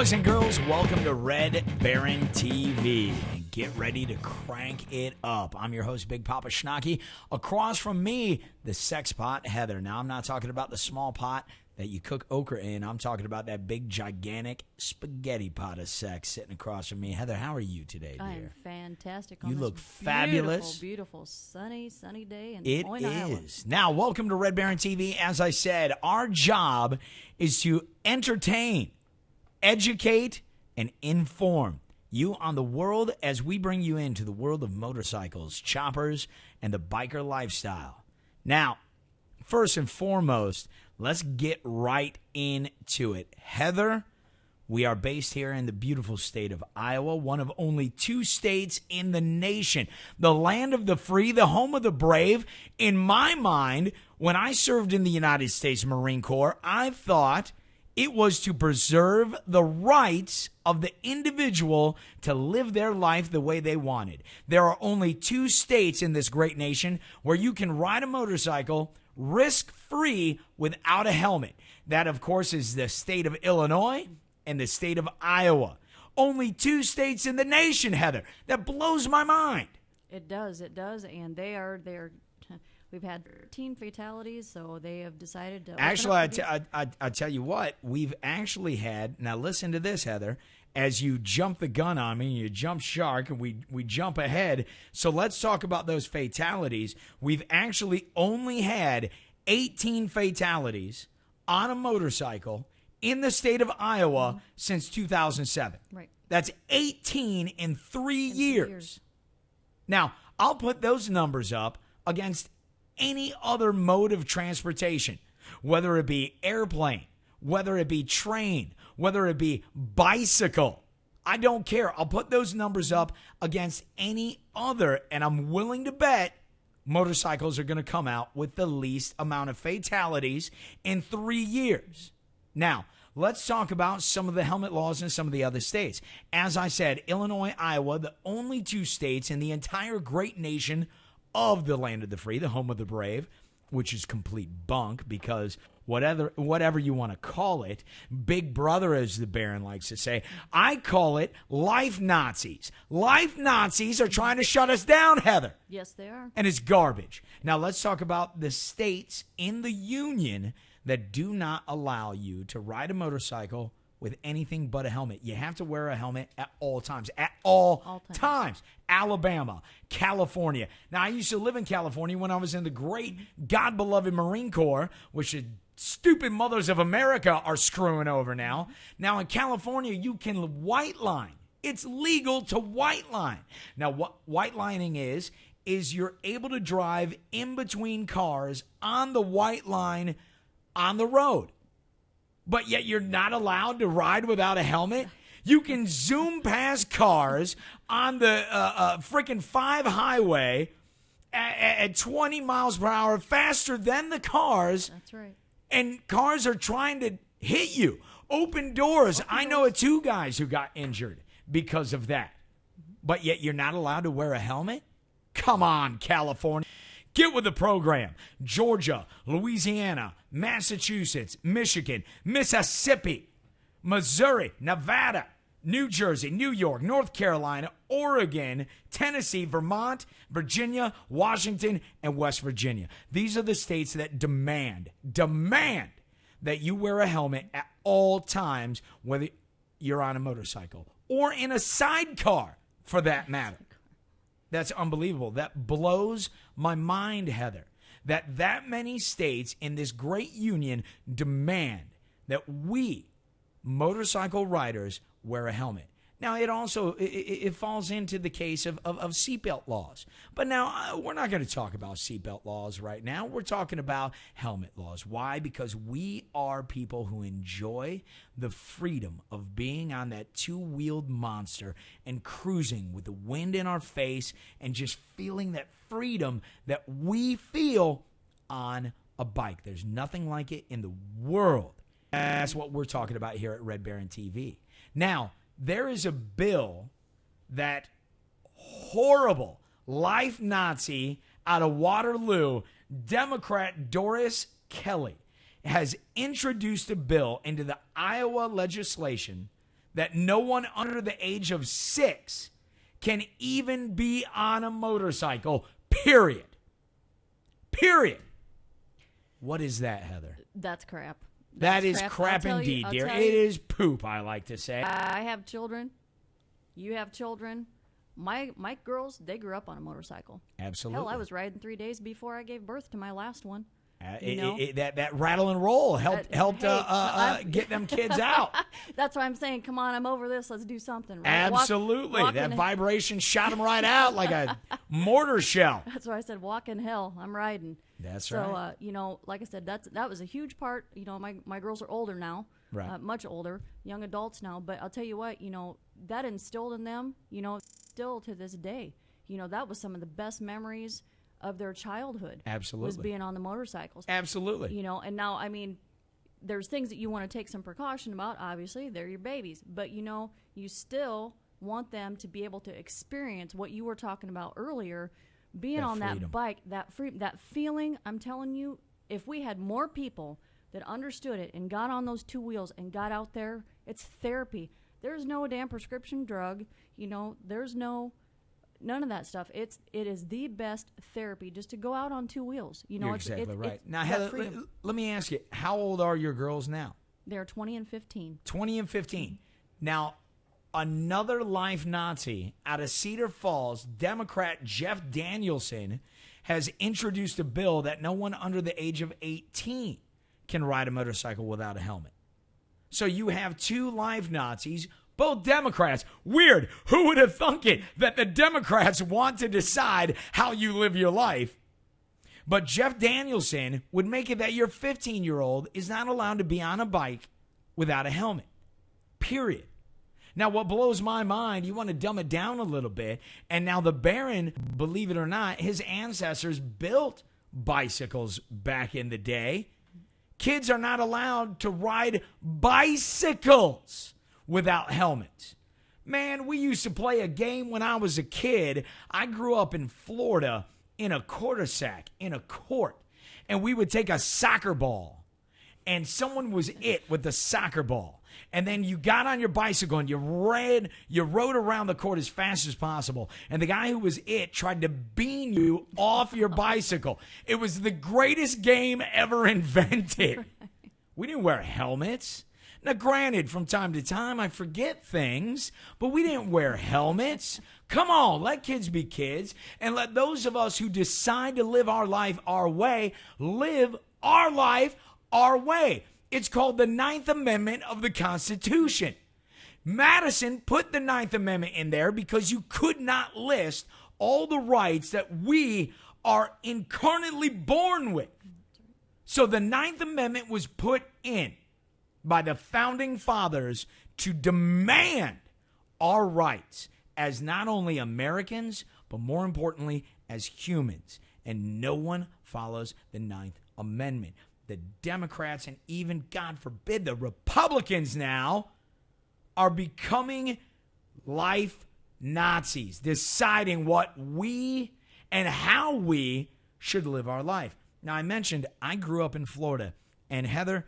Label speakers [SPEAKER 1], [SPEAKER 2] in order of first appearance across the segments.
[SPEAKER 1] Boys and girls, welcome to Red Baron TV. And get ready to crank it up. I'm your host, Big Papa Schnocky. Across from me, the sex pot, Heather. Now, I'm not talking about the small pot that you cook okra in. I'm talking about that big, gigantic spaghetti pot of sex sitting across from me. Heather, how are you today, dear?
[SPEAKER 2] I am fantastic.
[SPEAKER 1] You look fabulous.
[SPEAKER 2] Beautiful, sunny day in
[SPEAKER 1] It
[SPEAKER 2] Des Moines, Iowa.
[SPEAKER 1] is. Now, welcome to Red Baron TV. As I said, our job is to entertain, educate, and inform you on the world as we bring you into the world of motorcycles, choppers, and the biker lifestyle. Now, first and foremost, let's get right into it. Heather, we are based here in the beautiful state of Iowa, one of only 2 states in the nation, the land of the free, the home of the brave. In my mind, when I served in the United States Marine Corps, I thought it was to preserve the rights of the individual to live their life the way they wanted. There are only 2 states in this great nation where you can ride a motorcycle risk-free without a helmet. That, of course, is the state of Illinois and the state of Iowa. Only 2 states in the nation, Heather. That blows my mind.
[SPEAKER 2] It does, and they're we've had 13 fatalities, so they have decided to
[SPEAKER 1] Actually, I tell you what, we've actually had, now listen to this, Heather, as you jump the gun on me, you jump shark, and we jump ahead. So let's talk about those fatalities. We've actually only had 18 fatalities on a motorcycle in the state of Iowa since 2007.
[SPEAKER 2] Right.
[SPEAKER 1] That's 18 in 3 years. Now, I'll put those numbers up against any other mode of transportation, whether it be airplane, whether it be train, whether it be bicycle. I don't care. I'll put those numbers up against any other, and I'm willing to bet motorcycles are going to come out with the least amount of fatalities in 3 years. Now, let's talk about some of the helmet laws in some of the other states. As I said, Illinois, Iowa, the only 2 states in the entire great nation of the land of the free, the home of the brave, which is complete bunk because whatever you want to call it, Big Brother, as the Baron likes to say, I call it life Nazis. Life Nazis are trying to shut us down, Heather.
[SPEAKER 2] Yes, they are.
[SPEAKER 1] And it's garbage. Now, let's talk about the states in the union that do not allow you to ride a motorcycle with anything but a helmet. You have to wear a helmet at all times. At all times. Alabama, California. Now, I used to live in California when I was in the great God-beloved Marine Corps, which the stupid mothers of America are screwing over now. Now, in California, you can white line. It's legal to white line. Now, what white lining is you're able to drive in between cars on the white line on the road. But yet you're not allowed to ride without a helmet? You can zoom past cars on the freaking 5 highway at 20 miles per hour faster than the cars.
[SPEAKER 2] That's right.
[SPEAKER 1] And cars are trying to hit you. Open doors. I know of 2 guys who got injured because of that. But yet you're not allowed to wear a helmet? Come on, California. Get with the program. Georgia, Louisiana, Massachusetts, Michigan, Mississippi, Missouri, Nevada, New Jersey, New York, North Carolina, Oregon, Tennessee, Vermont, Virginia, Washington, and West Virginia. These are the states that demand that you wear a helmet at all times, whether you're on a motorcycle or in a sidecar for that matter. That's unbelievable. That blows my mind, Heather, that many states in this great union demand that we, motorcycle riders, wear a helmet. Now, it also it falls into the case of seatbelt laws. But now, we're not going to talk about seatbelt laws right now. We're talking about helmet laws. Why? Because we are people who enjoy the freedom of being on that 2-wheeled monster and cruising with the wind in our face and just feeling that freedom that we feel on a bike. There's nothing like it in the world. That's what we're talking about here at Red Baron TV. Now, there is a bill that horrible life Nazi out of Waterloo, Democrat Doris Kelly, has introduced a bill into the Iowa legislation that no one under the age of 6 can even be on a motorcycle, period. Period. What is that, Heather?
[SPEAKER 2] That's crap.
[SPEAKER 1] That is crap indeed, dear. It is poop, I like to say.
[SPEAKER 2] I have children. You have children. My girls, they grew up on a motorcycle.
[SPEAKER 1] Absolutely.
[SPEAKER 2] Hell, I was riding 3 days before I gave birth to my last one.
[SPEAKER 1] That rattle and roll helped get them kids out.
[SPEAKER 2] That's why I'm saying, come on, I'm over this. Let's do something. Right?
[SPEAKER 1] Absolutely. That vibration shot them right out like a mortar shell.
[SPEAKER 2] That's why I said, walk in hell. I'm riding.
[SPEAKER 1] That's right.
[SPEAKER 2] So, like I said, that was a huge part. My girls are older now,
[SPEAKER 1] right.
[SPEAKER 2] Much older, young adults now. But I'll tell you what, that instilled in them, still to this day, that was some of the best memories of their childhood.
[SPEAKER 1] Absolutely.
[SPEAKER 2] Was being on the motorcycles.
[SPEAKER 1] Absolutely.
[SPEAKER 2] And now, there's things that you want to take some precaution about. Obviously, they're your babies. But, you still want them to be able to experience what you were talking about earlier, being on that bike, that feeling. I'm telling you, if we had more people that understood it and got on those 2 wheels and got out there, it's therapy. There's no damn prescription drug. There's none of that stuff. It is the best therapy just to go out on 2 wheels.
[SPEAKER 1] You're exactly right. Now, Heather, let me ask you, how old are your girls now?
[SPEAKER 2] They're 20 and 15.
[SPEAKER 1] 20 and 15. Now, another life Nazi out of Cedar Falls, Democrat Jeff Danielson, has introduced a bill that no one under the age of 18 can ride a motorcycle without a helmet. So you have 2 life Nazis, both Democrats. Weird. Who would have thunk it that the Democrats want to decide how you live your life? But Jeff Danielson would make it that your 15-year-old is not allowed to be on a bike without a helmet. Period. Now, what blows my mind, you want to dumb it down a little bit, and now the Baron, believe it or not, his ancestors built bicycles back in the day. Kids are not allowed to ride bicycles without helmets. Man, we used to play a game when I was a kid. I grew up in Florida in a quartersack, in a court, and we would take a soccer ball, and someone was it with the soccer ball. And then you got on your bicycle and you rode around the court as fast as possible. And the guy who was it tried to beam you off your bicycle. It was the greatest game ever invented. Right. We didn't wear helmets. Now, granted, from time to time, I forget things, but we didn't wear helmets. Come on, let kids be kids, and let those of us who decide to live our life our way, live our life our way. It's called the 9th Amendment of the Constitution. Madison put the 9th Amendment in there because you could not list all the rights that we are incarnately born with. So the 9th Amendment was put in by the founding fathers to demand our rights as not only Americans, but more importantly, as humans. And no one follows the 9th Amendment. The Democrats and even, God forbid, the Republicans now are becoming life Nazis, deciding what we and how we should live our life. Now, I mentioned I grew up in Florida. And Heather,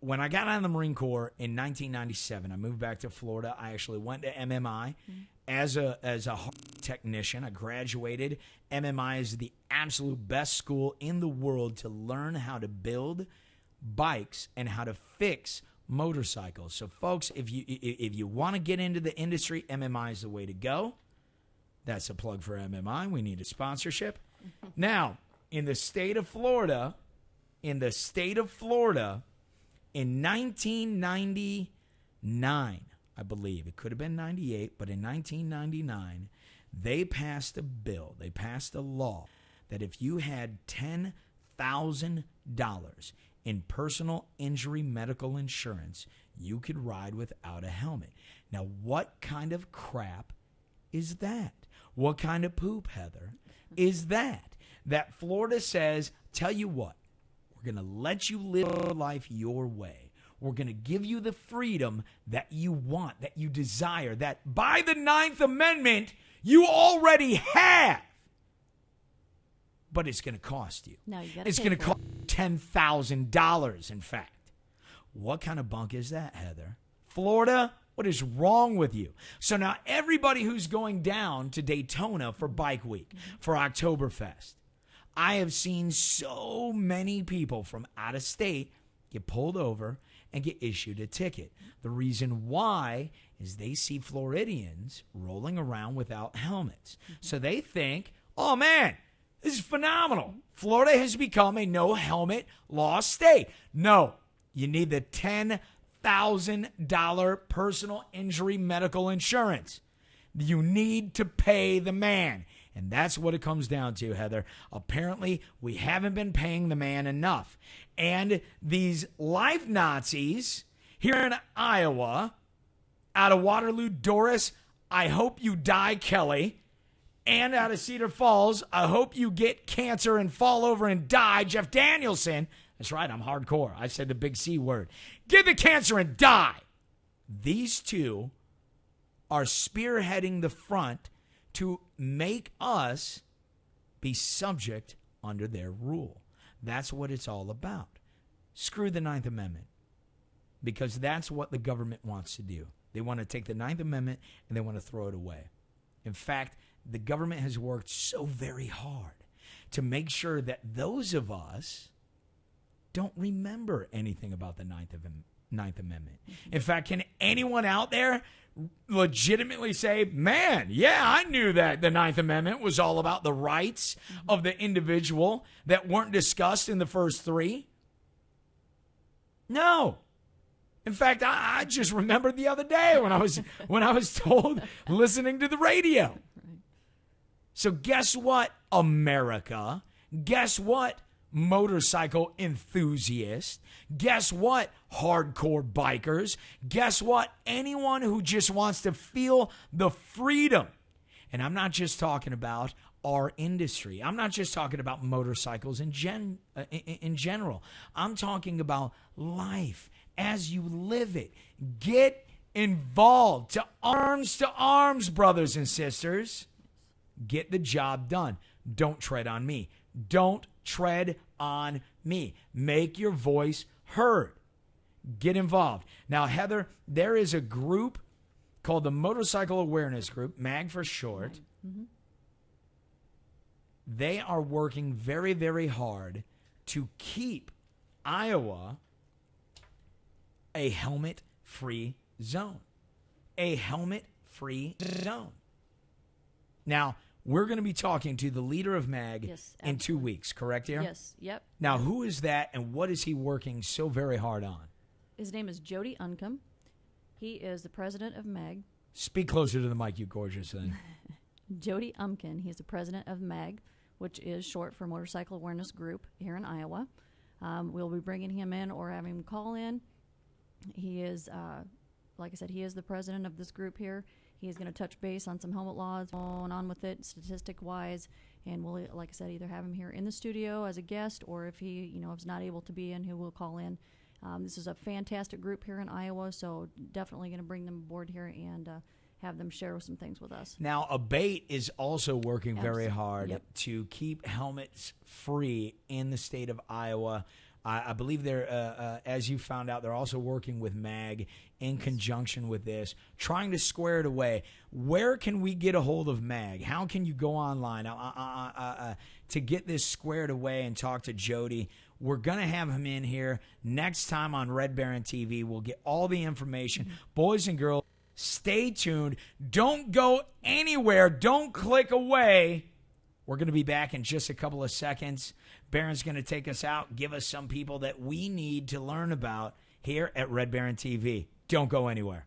[SPEAKER 1] when I got out of the Marine Corps in 1997, I moved back to Florida. I actually went to MMI as a technician. I graduated. MMI is the absolute best school in the world to learn how to build bikes and how to fix motorcycles. So, folks, if you want to get into the industry, MMI is the way to go. That's a plug for MMI. We need a sponsorship. Now, in the state of Florida, in 1999, I believe, it could have been 98, but in 1999, they passed a bill, they passed a law that if you had $10,000 in personal injury medical insurance, you could ride without a helmet. Now, what kind of crap is that? What kind of poop, Heather, is that? That Florida says, tell you what, we're going to let you live your life your way. We're going to give you the freedom that you want, that you desire, that by the 9th Amendment you already have. But it's going to cost you.
[SPEAKER 2] No, you
[SPEAKER 1] it's going to cost $10,000, in fact. What kind of bunk is that, Heather? Florida, What is wrong with you? So now everybody who's going down to Daytona for Bike Week, for Oktoberfest, I have seen so many people from out of state get pulled over and get issued a ticket. The reason why is they see Floridians rolling around without helmets. So they think, oh man, this is phenomenal. Florida has become a no helmet law state. No, you need the $10,000 personal injury medical insurance. You need to pay the man. And that's what it comes down to, Heather. Apparently, we haven't been paying the man enough. And these life Nazis here in Iowa, out of Waterloo, Doris, I hope you die, Kelly. And out of Cedar Falls, I hope you get cancer and fall over and die, Jeff Danielson. That's right, I'm hardcore. I said the big C word. Get the cancer and die. These two are spearheading the front to make us be subject under their rule. That's what it's all about. Screw the Ninth Amendment, because that's what the government wants to do. They want to take the Ninth Amendment and they want to throw it away. In fact, the government has worked so very hard to make sure that those of us don't remember anything about the Ninth Amendment. In fact, can anyone out there legitimately say, man, yeah, I knew that the Ninth Amendment was all about the rights of the individual that weren't discussed in the first three? No. In fact, I just remembered the other day when I was told listening to the radio. So guess what, America? Guess what, motorcycle enthusiast? Guess what, hardcore bikers? Guess what, anyone who just wants to feel the freedom? And I'm not just talking about our industry. I'm not just talking about motorcycles in general. I'm talking about life as you live it. Get involved. To arms, brothers and sisters. Get the job done. Don't tread on me. Don't tread on me. Make your voice heard. Get involved. Now, Heather, there is a group called the Motorcycle Awareness Group, MAG for short. Mm-hmm. They are working very, very hard to keep Iowa a helmet-free zone. A helmet-free zone. Now, we're going to be talking to the leader of MAG in 2 weeks, correct, dear?
[SPEAKER 2] Yes, yep.
[SPEAKER 1] Now, who is that, and what is he working so very hard on?
[SPEAKER 2] His name is Jody Uncombe. He is the president of MAG.
[SPEAKER 1] Speak closer to the mic, you gorgeous thing.
[SPEAKER 2] Jody Umpkin. He's the president of MAG, which is short for Motorcycle Awareness Group here in Iowa. We'll be bringing him in or having him call in. He is, like I said, he is the president of this group here. He's going to touch base on some helmet laws going on with it, statistic-wise, and we'll, like I said, either have him here in the studio as a guest, or if he, is not able to be in, he will call in. This is a fantastic group here in Iowa, so definitely going to bring them aboard here and have them share some things with us.
[SPEAKER 1] Now, Abate is also working very hard to keep helmets free in the state of Iowa. I believe they're, as you found out, they're also working with MAG in conjunction with this, trying to square it away. Where can we get a hold of MAG? How can you go online to get this squared away and talk to Jody? We're going to have him in here next time on Red Baron TV. We'll get all the information. Mm-hmm. Boys and girls, stay tuned. Don't go anywhere. Don't click away. We're going to be back in just a couple of seconds. Baron's going to take us out, give us some people that we need to learn about here at Red Baron TV. Don't go anywhere.